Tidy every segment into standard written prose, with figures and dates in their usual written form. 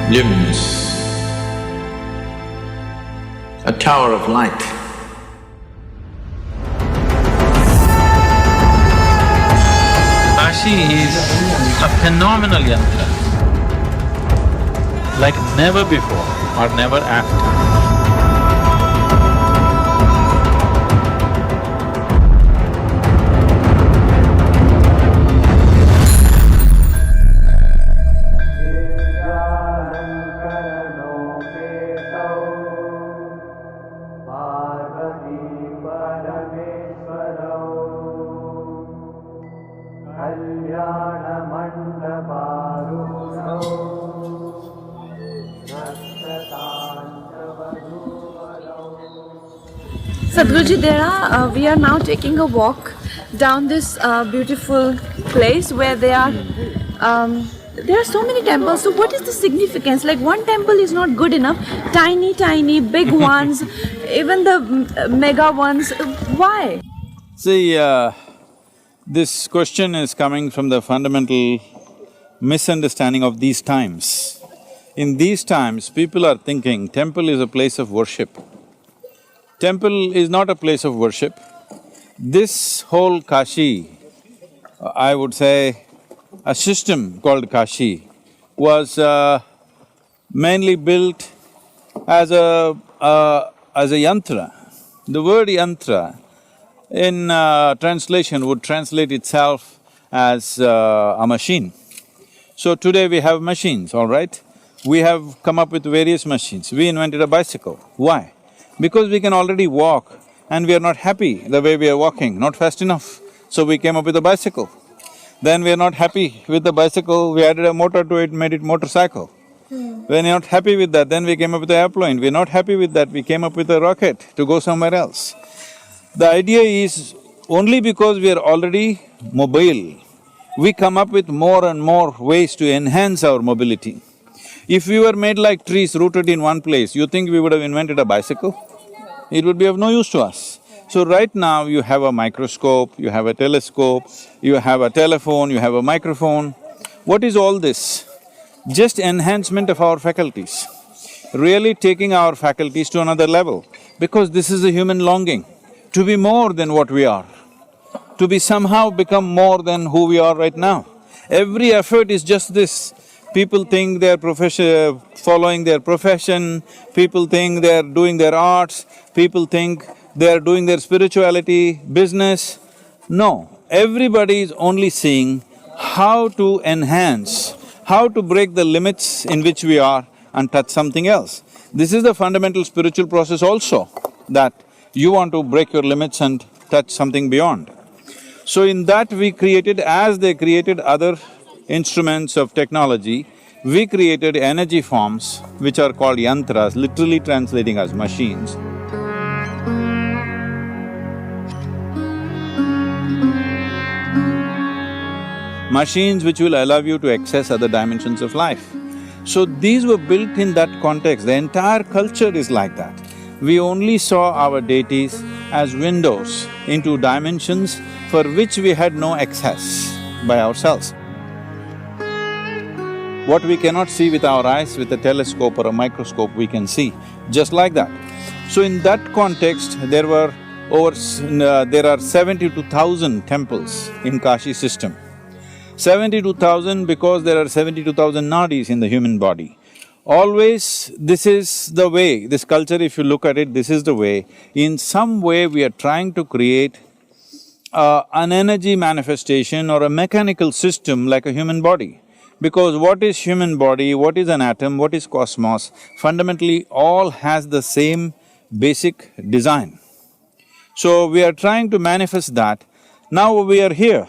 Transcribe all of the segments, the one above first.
luminous, a tower of light. Kashi is a phenomenal yantra, like never before or never after. Sadhguruji, we are now taking a walk down this beautiful place where there are so many temples. So what is the significance? Like, one temple is not good enough. Tiny, big ones, even the mega ones. Why? See, this question is coming from the fundamental misunderstanding of these times. In these times, people are thinking temple is a place of worship. Temple is not a place of worship. This whole Kashi, I would say, a system called Kashi, was mainly built as a yantra. The word yantra in translation would translate itself as a machine. So today we have machines, all right? We have come up with various machines. We invented a bicycle. Why? Because we can already walk and we are not happy the way we are walking, not fast enough. So we came up with a bicycle. Then we are not happy with the bicycle, we added a motor to it, made it motorcycle. We're not happy with that, then we came up with the airplane. We're not happy with that, we came up with a rocket to go somewhere else. The idea is, only because we are already mobile, we come up with more and more ways to enhance our mobility. If we were made like trees rooted in one place, you think we would have invented a bicycle? It would be of no use to us. So right now you have a microscope, you have a telescope, you have a telephone, you have a microphone. What is all this? Just enhancement of our faculties, really taking our faculties to another level, because this is a human longing, to be more than what we are, to be somehow become more than who we are right now. Every effort is just this. People think they're following their profession, people think they're doing their arts, people think they're doing their spirituality, business. No, everybody is only seeing how to enhance, how to break the limits in which we are and touch something else. This is the fundamental spiritual process also, that you want to break your limits and touch something beyond. So in that we created, as they created other instruments of technology, we created energy forms which are called yantras, literally translating as machines. Machines which will allow you to access other dimensions of life. So these were built in that context, the entire culture is like that. We only saw our deities as windows into dimensions for which we had no access by ourselves. What we cannot see with our eyes, with a telescope or a microscope we can see, just like that. So in that context, there are 72,000 temples in Kashi system. 72,000 because there are 72,000 nadis in the human body. Always this is the way, this culture, if you look at it, this is the way. In some way we are trying to create an energy manifestation or a mechanical system like a human body. Because what is human body, what is an atom, what is cosmos, fundamentally all has the same basic design. So we are trying to manifest that. Now we are here,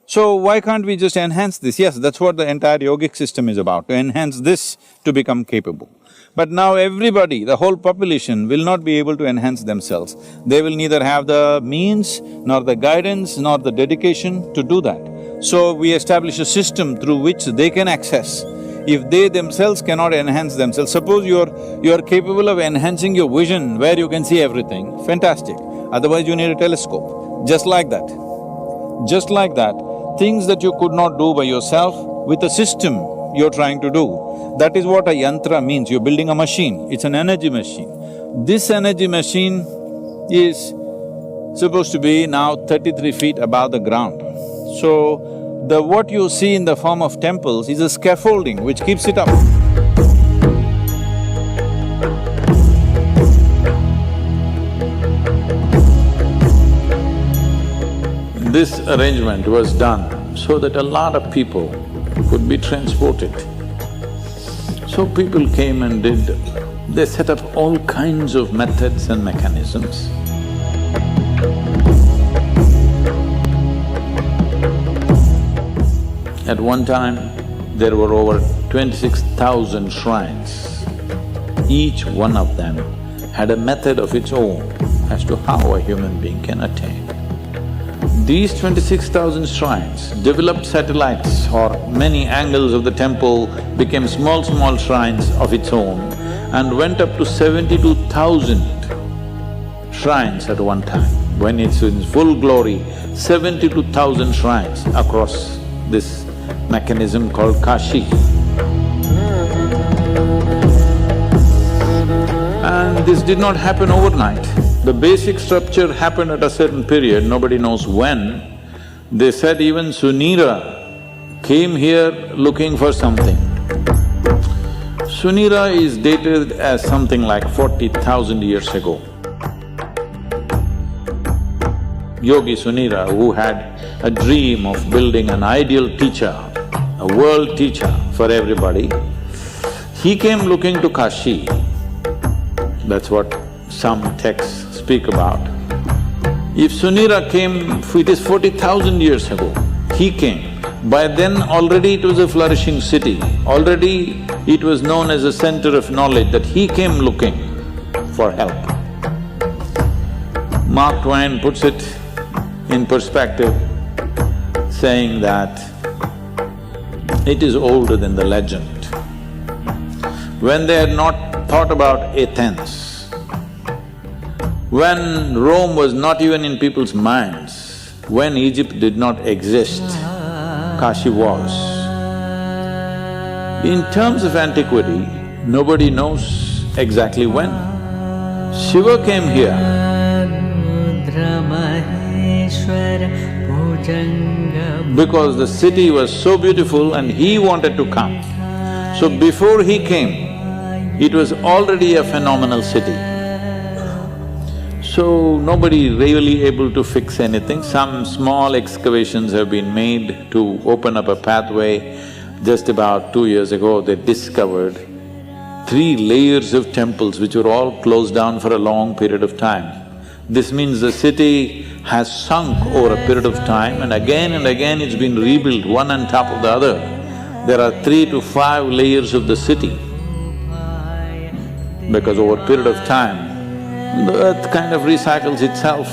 so why can't we just enhance this? Yes, that's what the entire yogic system is about, to enhance this to become capable. But now everybody, the whole population will not be able to enhance themselves. They will neither have the means, nor the guidance, nor the dedication to do that. So we establish a system through which they can access. If they themselves cannot enhance themselves, suppose you're capable of enhancing your vision where you can see everything, fantastic. Otherwise you need a telescope, just like that. Just like that, things that you could not do by yourself, with a system you're trying to do. That is what a yantra means, you're building a machine, it's an energy machine. This energy machine is supposed to be now 33 feet above the ground. So, what you see in the form of temples is a scaffolding which keeps it up. This arrangement was done so that a lot of people could be transported. So people came and they set up all kinds of methods and mechanisms. At one time, there were over 26,000 shrines. Each one of them had a method of its own as to how a human being can attain. These 26,000 shrines developed satellites, or many angles of the temple became small shrines of its own, and went up to 72,000 shrines at one time. When it's in full glory, 72,000 shrines across this mechanism called Kashi. And this did not happen overnight. The basic structure happened at a certain period, nobody knows when. They said even Sunira came here looking for something. Sunira is dated as something like 40,000 years ago. Yogi Sunira, who had a dream of building an ideal teacher, a world teacher for everybody, he came looking to Kashi. That's what some texts speak about. If Sunira came, it is 40,000 years ago, he came. By then already it was a flourishing city, already it was known as a center of knowledge, that he came looking for help. Mark Twain puts it in perspective, saying that it is older than the legend. When they had not thought about Athens, when Rome was not even in people's minds, when Egypt did not exist, Kashi was. In terms of antiquity, nobody knows exactly when. Shiva came here. Because the city was so beautiful and he wanted to come. So before he came, it was already a phenomenal city. So nobody really able to fix anything. Some small excavations have been made to open up a pathway. Just about 2 years ago, they discovered 3 layers of temples which were all closed down for a long period of time. This means the city has sunk over a period of time, and again it's been rebuilt one on top of the other. There are 3 to 5 layers of the city, because over a period of time, the earth kind of recycles itself.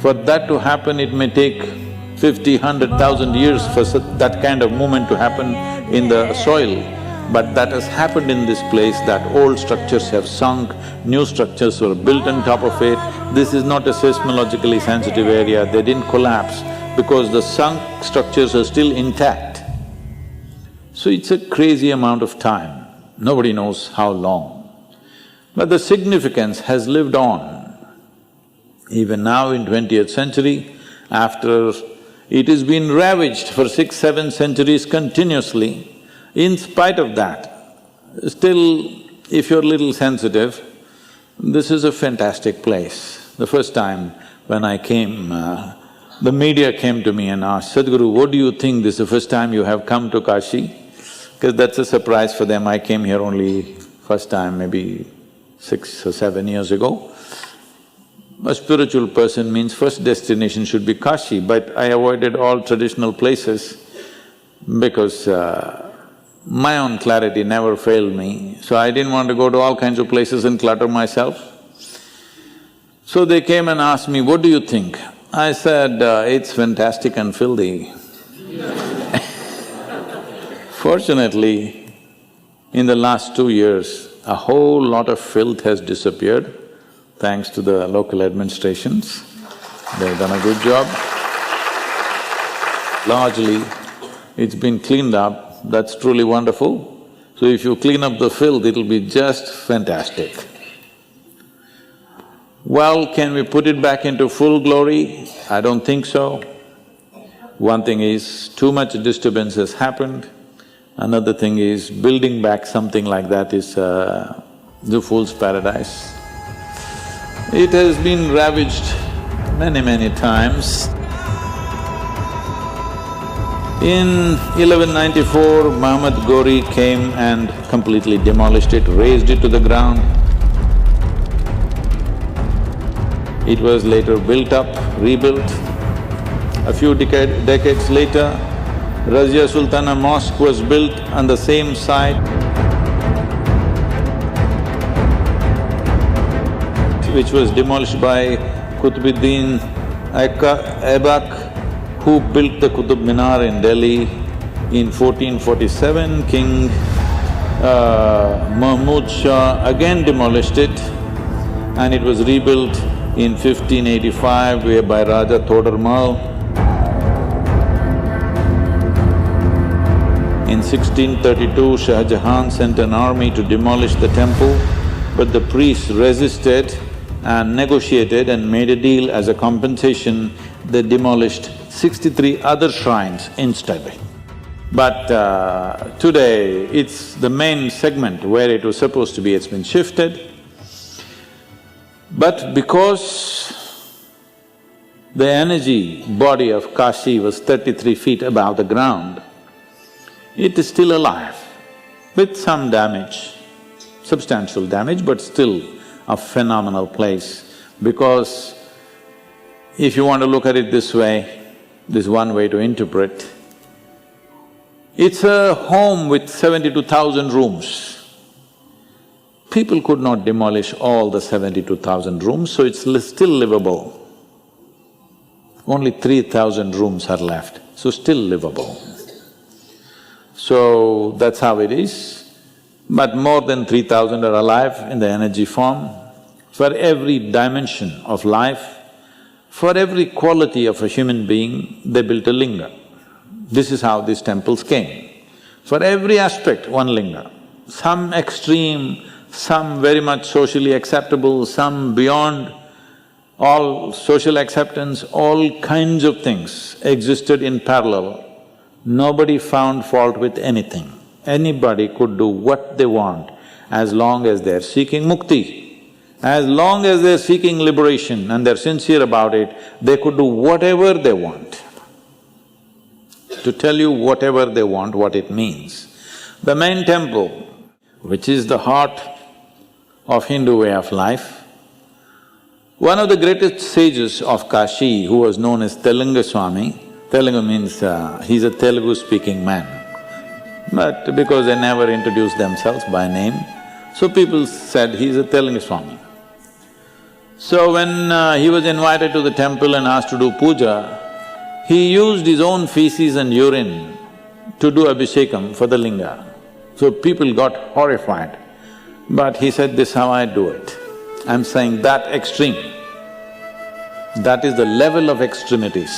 For that to happen, it may take 50, 100,000 years for that kind of movement to happen in the soil. But that has happened in this place, that old structures have sunk, new structures were built on top of it. This is not a seismologically sensitive area, they didn't collapse because the sunk structures are still intact. So it's a crazy amount of time, nobody knows how long. But the significance has lived on. Even now in 20th century, after it has been ravaged for 6, 7 centuries continuously, in spite of that, still, if you're a little sensitive, this is a fantastic place. The first time when I came, the media came to me and asked, "Sadhguru, what do you think, this is the first time you have come to Kashi?" Because that's a surprise for them, I came here only first time maybe 6 or 7 years ago. A spiritual person means first destination should be Kashi, but I avoided all traditional places because my own clarity never failed me, so I didn't want to go to all kinds of places and clutter myself. So they came and asked me, "What do you think?" I said, "It's fantastic and filthy." Fortunately, in the last 2 years, a whole lot of filth has disappeared, thanks to the local administrations. They've done a good job. Largely, it's been cleaned up. that's truly wonderful. So if you clean up the filth, it'll be just fantastic. Well, can we put it back into full glory? I don't think so. One thing is, too much disturbance has happened. Another thing is, building back something like that is the fool's paradise. It has been ravaged many times. In 1194, Muhammad Ghori came and completely demolished it, razed it to the ground. It was later built up, rebuilt. A few decades later, Razia Sultana Mosque was built on the same site, which was demolished by Qutbuddin Aibak, who built the Qutub Minar in Delhi in 1447. King Mahmud Shah again demolished it and it was rebuilt in 1585 by Raja Todarmal. In 1632, Shah Jahan sent an army to demolish the temple, but the priests resisted and negotiated and made a deal. As a compensation, they demolished 63 other shrines instead. But today, it's the main segment where it was supposed to be, it's been shifted. But because the energy body of Kashi was 33 feet above the ground, it is still alive with some damage, substantial damage, but still a phenomenal place. Because if you want to look at it this way, this is one way to interpret, it's a home with 72,000 rooms. People could not demolish all the 72,000 rooms, so it's still livable. Only 3,000 rooms are left, so still livable. So that's how it is. But more than 3,000 are alive in the energy form. For every dimension of life, for every quality of a human being, they built a linga. This is how these temples came. For every aspect, one linga. Some extreme, some very much socially acceptable, some beyond all social acceptance, all kinds of things existed in parallel. Nobody found fault with anything. Anybody could do what they want as long as they're seeking mukti. As long as they're seeking liberation and they're sincere about it, they could do whatever they want. To tell you whatever they want, what it means. The main temple, which is the heart of Hindu way of life, one of the greatest sages of Kashi, who was known as Telugu Swami, Telugu means he's a Telugu-speaking man. But because they never introduced themselves by name, so people said he's a Telugu Swami. So when he was invited to the temple and asked to do puja, he used his own feces and urine to do abhishekam for the linga. So people got horrified. But he said, this is how I do it. I'm saying that extreme. That is the level of extremities.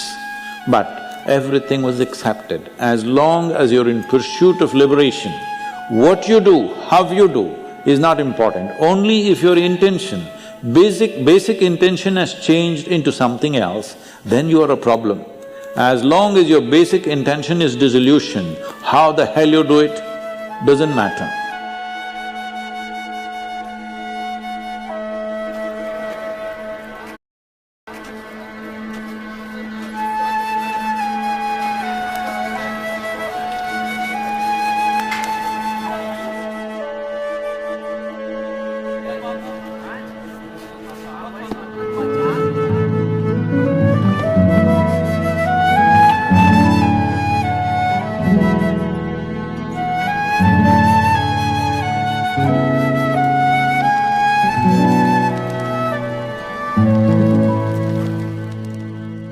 But everything was accepted. As long as you're in pursuit of liberation, what you do, how you do, is not important. Only if your intention, basic intention has changed into something else, then you are a problem. As long as your basic intention is dissolution, how the hell you do it doesn't matter.